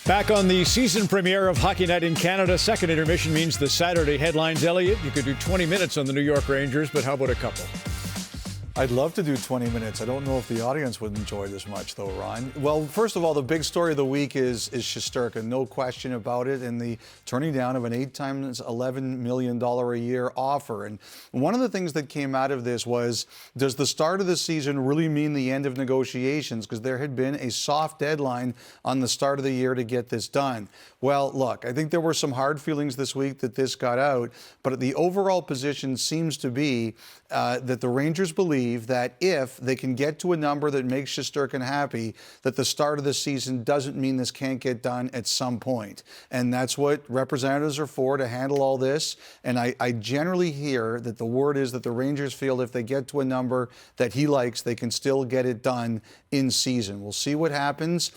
Back on the season premiere of Hockey Night in Canada, second intermission means the Saturday headlines. Elliotte, you could do 20 minutes on the New York Rangers, but how about a couple? I'd love to do 20 minutes. I don't know if the audience would enjoy it as much, though, Ron. Well, first of all, the big story of the week is Shesterkin, no question about it, and the turning down of an 8 times $11 million a year offer. And one of the things that came out of this was, does the start of the season really mean the end of negotiations? Because there had been a soft deadline on the start of the year to get this done. Well, look, I think there were some hard feelings this week that this got out, but the overall position seems to be that the Rangers believe that if they can get to a number that makes Shesterkin happy, that the start of the season doesn't mean this can't get done at some point. And that's what representatives are for, to handle all this. And I generally hear that the word is that the Rangers feel if they get to a number that he likes, they can still get it done in season. We'll see what happens.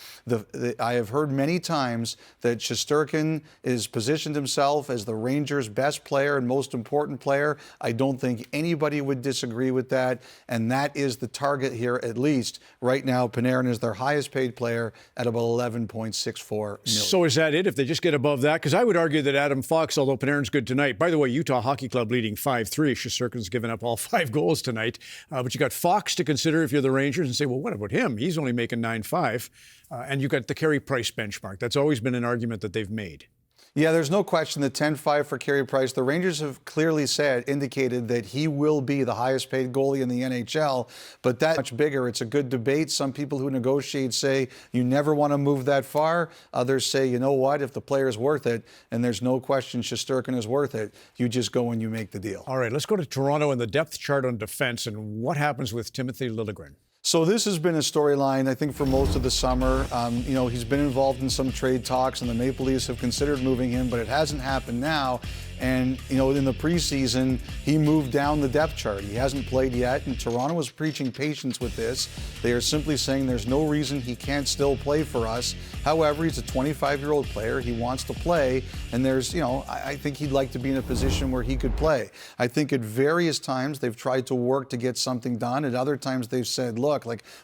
I have heard many times that Shesterkin has positioned himself as the Rangers' best player and most important player. I don't think anybody would disagree with that. And that is the target here, at least. Right now, Panarin is their highest paid player at about $11.64 million. So is that it, if they just get above that? Because I would argue that Adam Fox, although Panarin's good tonight, by the way, Utah Hockey Club leading 5-3. Shesterkin's given up all 5 goals tonight. But you got Fox to consider if you're the Rangers and say, well, what about him? He's only making 9.5. And you got the Carey Price benchmark. That's always been an argument that they've made. Yeah, there's no question the 10-5 for Carey Price. The Rangers have clearly indicated that he will be the highest paid goalie in the NHL, but that's much bigger. It's a good debate. Some people who negotiate say you never want to move that far. Others say, you know what, if the player's worth it, and there's no question Shesterkin is worth it, you just go and you make the deal. All right, let's go to Toronto and the depth chart on defense and what happens with Timothy Liljegren. So this has been a storyline, I think, for most of the summer. He's been involved in some trade talks, and the Maple Leafs have considered moving him, but it hasn't happened now. And, in the preseason, he moved down the depth chart. He hasn't played yet, and Toronto is preaching patience with this. They are simply saying there's no reason he can't still play for us. However, he's a 25-year-old player. He wants to play, and I think he'd like to be in a position where he could play. I think at various times they've tried to work to get something done. At other times they've said, look,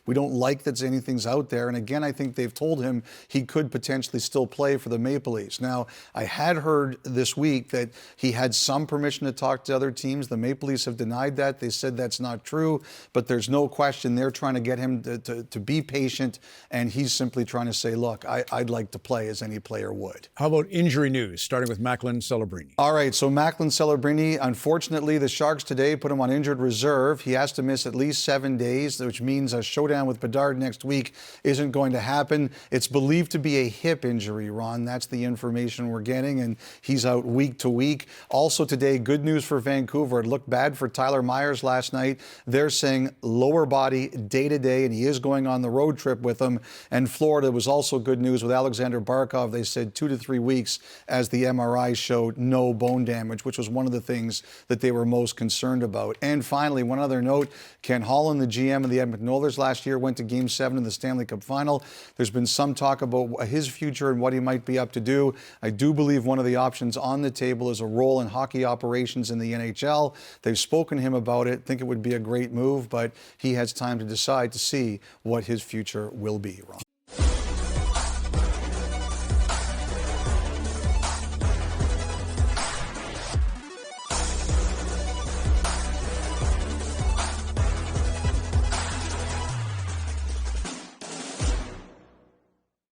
we don't like that anything's out there. And again, I think they've told him he could potentially still play for the Maple Leafs. Now, I had heard this week that he had some permission to talk to other teams. The Maple Leafs have denied that. They said that's not true, but there's no question they're trying to get him to be patient, and he's simply trying to say, look, I'd like to play as any player would. How about injury news, starting with Macklin, Celebrini? All right, so Macklin, Celebrini, unfortunately, the Sharks today put him on injured reserve. He has to miss at least 7 days, which means a showdown with Bedard next week isn't going to happen. It's believed to be a hip injury, Ron. That's the information we're getting, and he's out week to week. Also today, good news for Vancouver. It looked bad for Tyler Myers last night. They're saying lower body day-to-day, and he is going on the road trip with them. And Florida was also good news with Alexander Barkov. They said 2 to 3 weeks as the MRI showed no bone damage, which was one of the things that they were most concerned about. And finally, one other note, Ken Holland, the GM of the Edmonton Oilers last year, went to Game 7 of the Stanley Cup Final. There's been some talk about his future and what he might be up to do. I do believe one of the options on the table is a role in hockey operations in the NHL. They've spoken to him about it, think it would be a great move, but he has time to decide to see what his future will be, Ron.